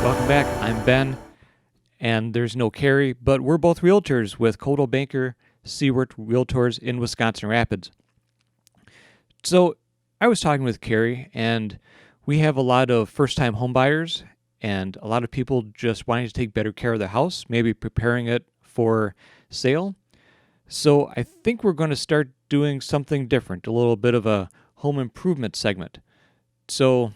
Welcome back. I'm Ben, and there's no Carrie, but we're both realtors with Coldwell Banker Siewert Realtors in Wisconsin Rapids. So I was talking with Carrie, and we have a lot of first-time home buyers and a lot of people just wanting to take better care of their house, maybe preparing it for sale. So I think we're going to start doing something different, a little bit of a home improvement segment. So,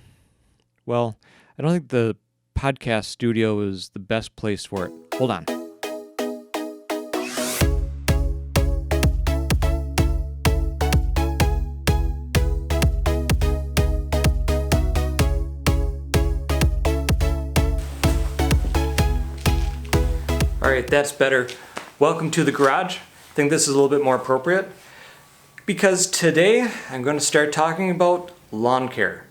well, I don't think the podcast studio is the best place for it. Hold on. All right, that's better. Welcome to the garage. I think this is a little bit more appropriate because today I'm going to start talking about lawn care.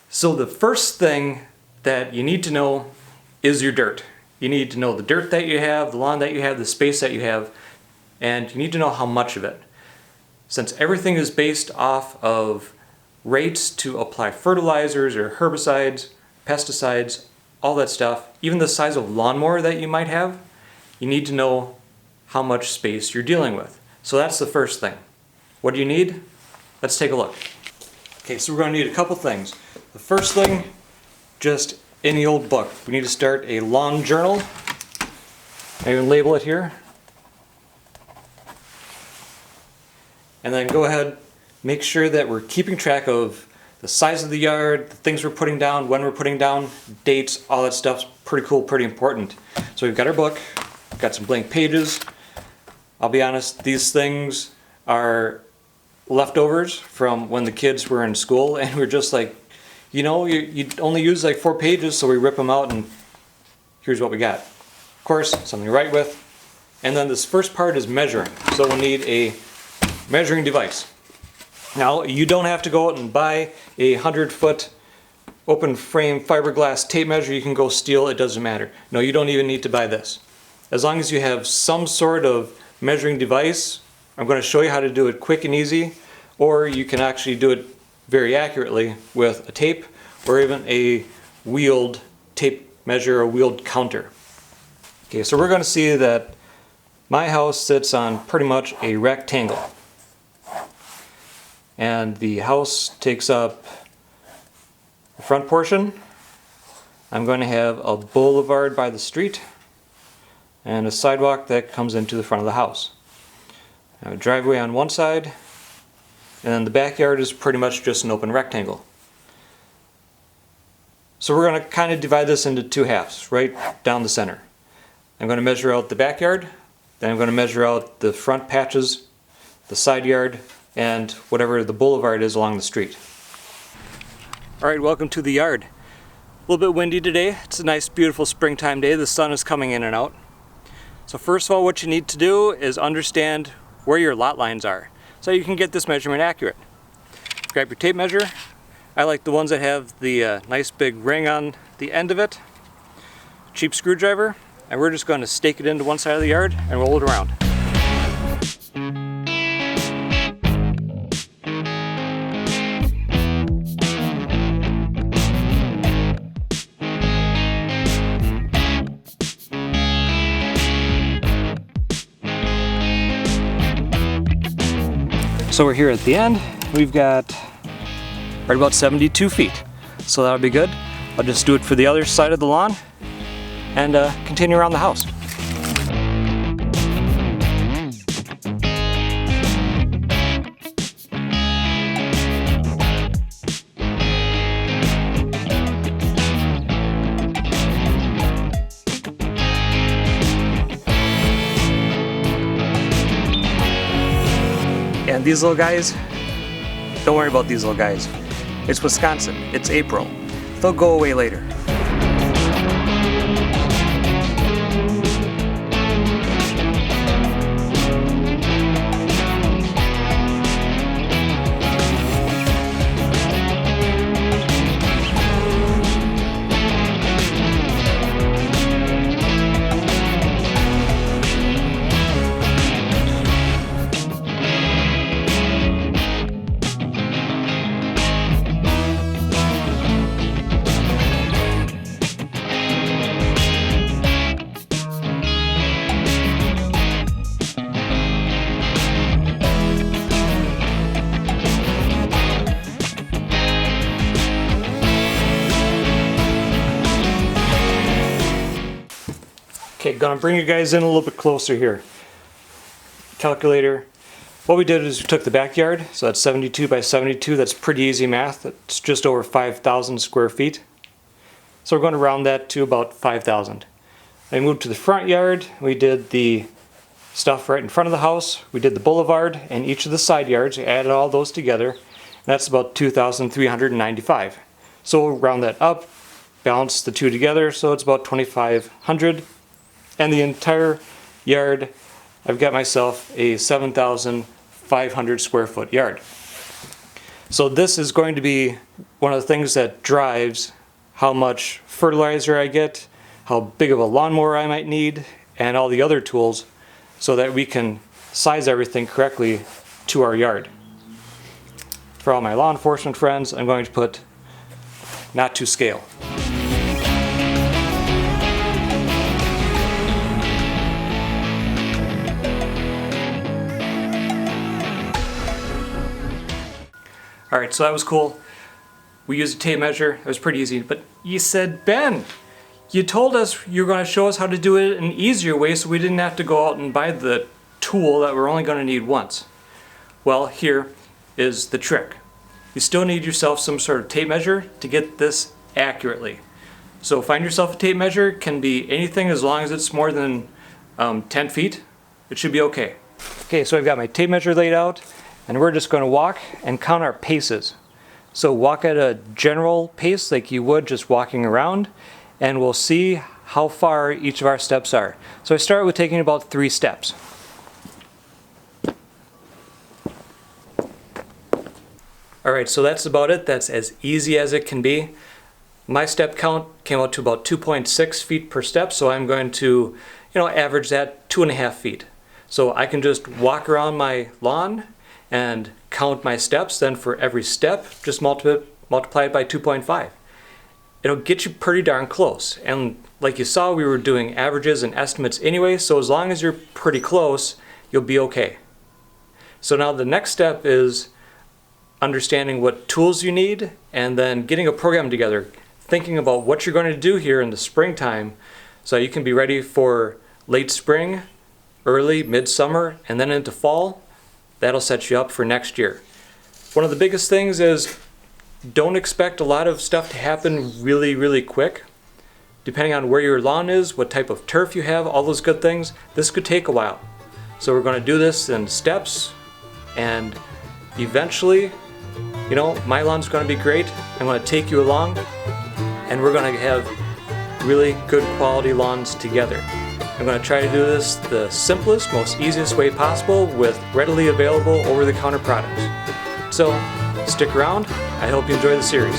So the first thing that you need to know is your dirt. You need to know the dirt that you have, the lawn that you have, the space that you have, and you need to know how much of it. Since everything is based off of rates to apply fertilizers or herbicides, pesticides, all that stuff, even the size of lawnmower that you might have, you need to know how much space you're dealing with. So that's the first thing. What do you need? Let's take a look. Okay, so we're going to need a couple things. The first thing, just any old book. We need to start a lawn journal. I can label it here. And then go ahead, make sure that we're keeping track of the size of the yard, the things we're putting down, when we're putting down, dates, all that stuff's pretty cool, pretty important. So we've got our book, got some blank pages. I'll be honest, these things are leftovers from when the kids were in school, and we're just like, you only use like 4 pages, so we rip them out and here's what we got. Of course, something to write with. And then this first part is measuring. So we'll need a measuring device. Now, you don't have to go out and buy a 100-foot open frame fiberglass tape measure. You can go steal, it doesn't matter. No, you don't even need to buy this. As long as you have some sort of measuring device, I'm going to show you how to do it quick and easy, or you can actually do it very accurately with a tape or even a wheeled tape measure or wheeled counter. Okay, so we're going to see that my house sits on pretty much a rectangle. And the house takes up the front portion. I'm going to have a boulevard by the street and a sidewalk that comes into the front of the house. I have a driveway on one side, and then the backyard is pretty much just an open rectangle. So we're going to kind of divide this into 2 halves, right down the center. I'm going to measure out the backyard, then I'm going to measure out the front patches, the side yard, and whatever the boulevard is along the street. Alright, welcome to the yard. A little bit windy today. It's a nice, beautiful springtime day. The sun is coming in and out. So first of all, what you need to do is understand where your lot lines are, so you can get this measurement accurate. Grab your tape measure. I like the ones that have the nice big ring on the end of it. Cheap screwdriver, and we're just going to stake it into one side of the yard and roll it around. So we're here at the end. We've got right about 72 feet. So that'll be good. I'll just do it for the other side of the lawn and continue around the house. And these little guys, don't worry about these little guys. It's Wisconsin, it's April. They'll go away later. Okay, gonna bring you guys in a little bit closer here. Calculator. What we did is we took the backyard, so that's 72 by 72, that's pretty easy math. It's just over 5,000 square feet. So we're going to round that to about 5,000. I moved to the front yard, we did the stuff right in front of the house, we did the boulevard and each of the side yards, we added all those together, and that's about 2,395. So we'll round that up, balance the two together, so it's about 2,500. And the entire yard, I've got myself a 7,500 square foot yard. So this is going to be one of the things that drives how much fertilizer I get, how big of a lawnmower I might need, and all the other tools so that we can size everything correctly to our yard. For all my law enforcement friends, I'm going to put not to scale. Alright, so that was cool. We used a tape measure. It was pretty easy. But you said, Ben, you told us you were going to show us how to do it an easier way so we didn't have to go out and buy the tool that we're only going to need once. Well, here is the trick. You still need yourself some sort of tape measure to get this accurately. So find yourself a tape measure. It can be anything as long as it's more than 10 feet. It should be okay. Okay, so I've got my tape measure laid out. And we're just going to walk and count our paces. So walk at a general pace like you would just walking around, and we'll see how far each of our steps are. So I start with taking about 3 steps. Alright, so that's about it. That's as easy as it can be. My step count came out to about 2.6 feet per step, so I'm going to, average that 2.5 feet. So I can just walk around my lawn and count my steps, then for every step, just multiply it by 2.5. It'll get you pretty darn close. And like you saw, we were doing averages and estimates anyway, so as long as you're pretty close, you'll be okay. So now the next step is understanding what tools you need and then getting a program together, thinking about what you're going to do here in the springtime so you can be ready for late spring, early, midsummer, and then into fall. That'll set you up for next year. One of the biggest things is don't expect a lot of stuff to happen really, really quick. Depending on where your lawn is, what type of turf you have, all those good things, this could take a while. So we're going to do this in steps, and eventually, my lawn's going to be great. I'm going to take you along, and we're going to have really good quality lawns together. I'm going to try to do this the simplest, most easiest way possible with readily available over-the-counter products. So, stick around. I hope you enjoy the series.